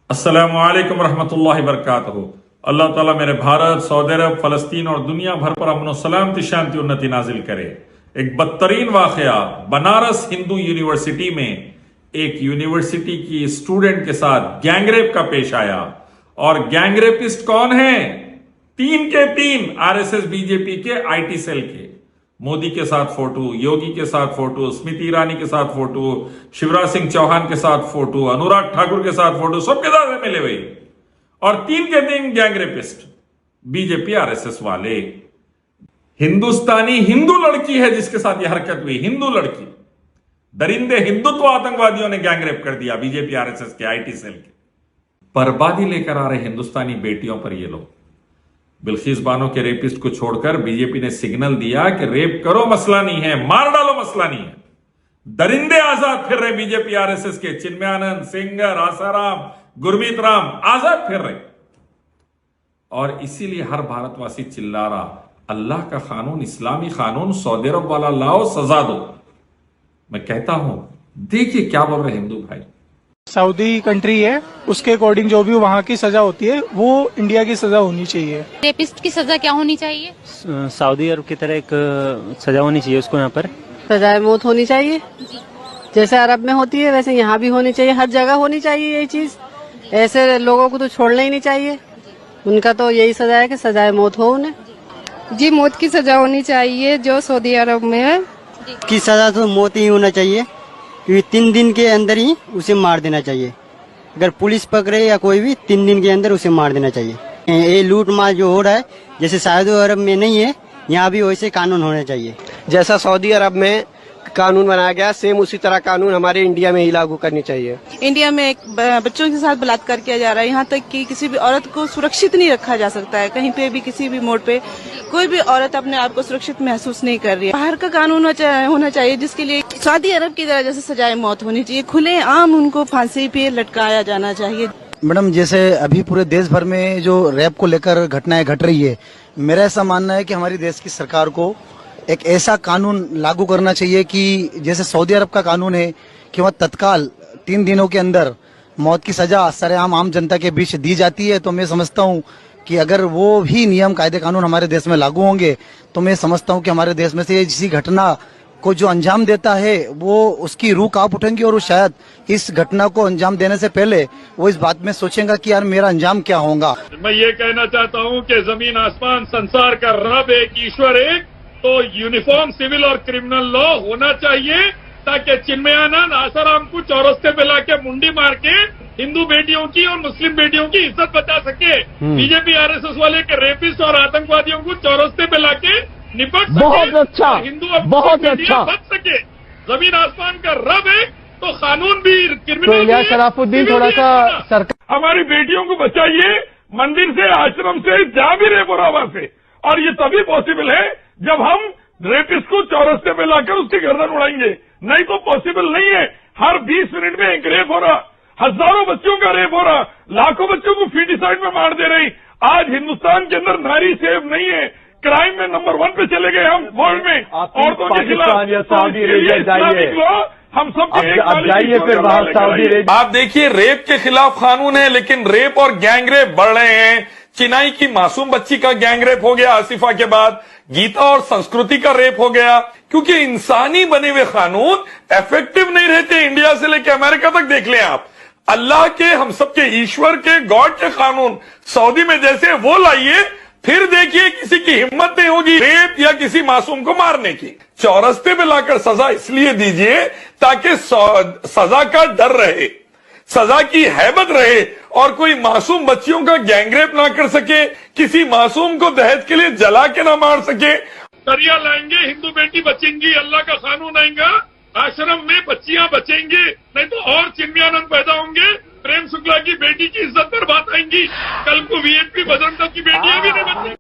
अस्सलामु अलैकुम रहमतुल्लाहि वबरकातुहू। अल्लाह ताला मेरे भारत, सऊदी अरब, फलस्तीन और दुनिया भर पर अमन सलामती, शांति, उन्नति नाजिल करे। एक बदतरीन वाकया बनारस हिंदू यूनिवर्सिटी में एक यूनिवर्सिटी की स्टूडेंट के साथ गैंगरेप का पेश आया। और गैंगरेपिस्ट कौन है? तीन के तीन आरएसएस बीजेपी के आईटी सेल के। मोदी के साथ फोटो, योगी के साथ फोटो, स्मृति ईरानी के साथ फोटो, शिवराज सिंह चौहान के साथ फोटो, अनुराग ठाकुर के साथ फोटो, सबके साथ मिले हुए। और तीन के तीन गैंगरेपिस्ट बीजेपी आरएसएस वाले। हिंदुस्तानी हिंदू लड़की है जिसके साथ यह हरकत हुई, हिंदू लड़की। दरिंदे हिंदुत्व आतंकवादियों ने गैंगरेप कर दिया बीजेपी आरएसएस के आईटी सेल के। बर्बादी लेकर आ रहे हिंदुस्तानी बेटियों पर ये लोग। बिल्किस बानो के रेपिस्ट को छोड़कर बीजेपी ने सिग्नल दिया कि रेप करो मसला नहीं है, मार डालो मसला नहीं है। दरिंदे आजाद फिर रहे बीजेपी आरएसएस के। चिन्मयानंद, सेंगर, आसाराम, गुरमीत राम आजाद फिर रहे। और इसीलिए हर भारतवासी चिल्ला रहा, अल्लाह का कानून, इस्लामी कानून सऊदी अरब वाला लाओ, सजा दो। मैं कहता हूं, देखिए क्या बोल रहे हिंदू भाई। सऊदी कंट्री है, उसके अकॉर्डिंग जो भी वहाँ की सजा होती है वो इंडिया की सजा होनी चाहिए। रेपिस्ट की सजा क्या होनी चाहिए? सऊदी अरब की तरह एक सजा होनी चाहिए उसको। यहाँ पर सजाए मौत होनी चाहिए, जैसे अरब में होती है वैसे यहाँ भी होनी चाहिए। हर जगह होनी चाहिए ये चीज। ऐसे लोगों को तो छोड़ना ही नहीं चाहिए। उनका तो यही सजा है कि सजाए मौत हो उन्हें। जी, मौत की सजा होनी चाहिए जो सऊदी अरब में है। की सजा तो मौत ही होना चाहिए, क्योंकि 3 दिन के अंदर ही उसे मार देना चाहिए। अगर पुलिस पकड़े या कोई भी 3 दिन के अंदर उसे मार देना चाहिए। ये लूट मार जो हो रहा है, जैसे सऊदी अरब में नहीं है, यहाँ भी वैसे कानून होने चाहिए। जैसा सऊदी अरब में कानून बनाया गया, सेम उसी तरह कानून हमारे इंडिया में ही लागू करनी चाहिए। इंडिया में एक बच्चों के साथ बलात्कार किया जा रहा है। यहाँ तक कि किसी भी औरत को सुरक्षित नहीं रखा जा सकता है। कहीं पे भी, किसी भी मोड़ पे कोई भी औरत अपने आप को सुरक्षित महसूस नहीं कर रही है। बाहर का कानून होना चाहिए जिसके लिए सऊदी अरब की तरह जैसे सजाए मौत होनी चाहिए। खुले आम उनको फांसी पे लटकाया जाना चाहिए। मैडम, जैसे अभी पूरे देश भर में जो रैप को लेकर घटनाएं घट रही है, मेरा ऐसा मानना है कि हमारी देश की सरकार को एक ऐसा कानून लागू करना चाहिए कि जैसे सऊदी अरब का कानून है कि वह तत्काल 3 दिनों के अंदर मौत की सजा सरेआम आम जनता के बीच दी जाती है। तो मैं समझता हूं कि अगर वो भी नियम कायदे कानून हमारे देश में लागू होंगे तो मैं समझता हूं कि हमारे देश में से किसी घटना को जो अंजाम देता है वो उसकी रूह कांप उठेंगी और वो शायद इस घटना को अंजाम देने से पहले वो इस बात में सोचेगा कि यार मेरा अंजाम क्या होगा। मैं ये कहना चाहता हूं कि जमीन आसमान संसार का रब एक, ईश्वर एक, तो यूनिफॉर्म सिविल और क्रिमिनल लॉ होना चाहिए ताकि चिन्मयानंद, आसाराम को चौरस्ते पे लाके मुंडी मार के हिंदू बेटियों की और मुस्लिम बेटियों की इज्जत बचा सके। बीजेपी आरएसएस वाले के रेपिस्ट और आतंकवादियों को चौरस्ते पे लाके निपट सके। बहुत अच्छा, हिंदू और बहुत अच्छा बच सके। जमीन आसमान का रब है तो कानून भी, क्रिमिनल तो शराफुद्दीन थोड़ा सा सरकार हमारी बेटियों को बचाइए, मंदिर से, आश्रम से, जहां भी रेप हो रहा वहां से। और ये तभी पॉसिबल है जब हम रेपिस्ट को चौरस्ते पे लाकर उसकी गर्दन उड़ाएंगे, नहीं तो पॉसिबल नहीं है। हर 20 मिनट में एक रेप हो रहा, हजारों बच्चों का रेप हो रहा, लाखों बच्चों को फीटिसाइड में मार दे रही। आज हिंदुस्तान के अंदर नारी सेफ नहीं है। क्राइम में नंबर 1 पे चले गए हम वर्ल्ड में, औरतों के खिलाफ। इस्लामिक लॉ हम सब जाइए फिर वहां सऊदी। आप देखिए, रेप के खिलाफ कानून है लेकिन रेप और गैंगरेप बढ़ रहे हैं। चिनाई की मासूम बच्ची का गैंगरेप हो गया आसिफा के बाद, गीता और संस्कृति का रेप हो गया। क्योंकि इंसानी बने हुए कानून इफेक्टिव नहीं रहते। इंडिया से लेकर अमेरिका तक देख लें आप, अल्लाह के, हम सबके ईश्वर के, गॉड के कानून सऊदी में जैसे वो लाइए, फिर देखिए किसी की हिम्मत नहीं होगी रेप या किसी मासूम को मारने की। चौरस्ते पे लाकर सजा इसलिए दीजिए ताकि सजा का डर रहे, सजा की हैबत रहे और कोई मासूम बच्चियों का गैंगरेप ना कर सके, किसी मासूम को दहेज के लिए जला के ना मार सके। सरिया लाएंगे, हिंदू बेटी बचेंगी, अल्लाह का कानून आएगा, आश्रम में बच्चियां बचेंगी, नहीं तो और चिन्मयानंद पैदा होंगे, प्रेम शुक्ला की बेटी की इज्जत पर बात आएंगी। कल को वीएनपी बजरंग दल की बेटियां भी नहीं बचेंगी।